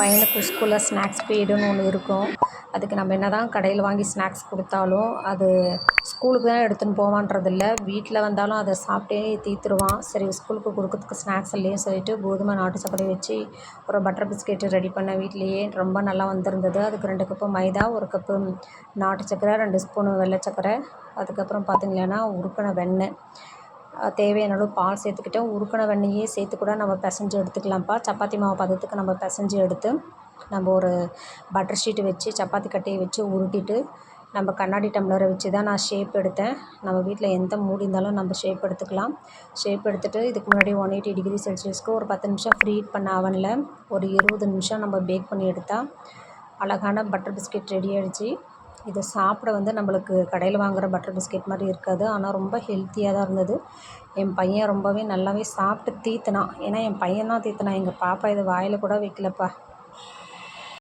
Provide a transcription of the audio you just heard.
பையனுக்கு ஸ்கூலில் ஸ்நாக்ஸ் பீரியடுன்னு ஒன்று இருக்கும். அதுக்கு நம்ம என்ன தான் கடையில் வாங்கி ஸ்நாக்ஸ் கொடுத்தாலும் அது ஸ்கூலுக்கு தான் எடுத்துன்னு போவான்றதில்ல, வீட்டில் வந்தாலும் அதை சாப்பிட்டே தீர்த்துருவான். சரி ஸ்கூலுக்கு கொடுக்கறதுக்கு ஸ்நாக்ஸ் இல்லையே சொல்லிட்டு கோதுமை நாட்டு சர்க்கரை வச்சு ஒரு பட்டர் பிஸ்கெட்டு ரெடி பண்ணேன் வீட்லேயே. ரொம்ப நல்லா வந்திருந்தது. அதுக்கு 2 கப்பு மைதா, 1 கப்பு நாட்டு சர்க்கரை, 2 ஸ்பூனு வெள்ளை சர்க்கரை, அதுக்கப்புறம் பார்த்திங்கன்னா உருக்கின வெண்ணெய், தேவையான அளவு பால் சேர்த்துக்கிட்டேன். உருக்கின வெண்ணெயே சேர்த்து கூட நம்ம பிசைஞ்சு எடுத்துக்கலாம்ப்பா. சப்பாத்தி மாவு பதத்துக்கு நம்ம பிசைஞ்சு எடுத்து நம்ம ஒரு பட்டர் ஷீட்டு வச்சு சப்பாத்தி கட்டையை வச்சு உருட்டிட்டு நம்ம கண்ணாடி டம்ளரை வச்சு தான் நான் ஷேப் எடுத்தேன். நம்ம வீட்டில் எந்த மூடி இருந்தாலும் நம்ம ஷேப் எடுத்துக்கலாம். ஷேப் எடுத்துகிட்டு இதுக்கு முன்னாடி 180 டிகிரி செல்சியஸ்க்கு ஒரு 10 நிமிஷம் ஃப்ரீ ஹீட் பண்ண அவனில் ஒரு 20 நிமிஷம் நம்ம பேக் பண்ணி எடுத்தால் அழகான பட்டர் பிஸ்கெட் ரெடி ஆகிடுச்சு. இதை சாப்பிட நம்மளுக்கு கடையில் வாங்குகிற பட்டர் பிஸ்கெட் மாதிரி இருக்காது, ஆனால் ரொம்ப ஹெல்த்தியாக தான் இருந்தது. என் பையன் ரொம்பவே நல்லாவே சாப்பிட்டு தீத்துனான். ஏன்னா என் பையன் தான் தீத்துனான், எங்கள் பாப்பா இதை வாயில் கூட வைக்கலப்பா.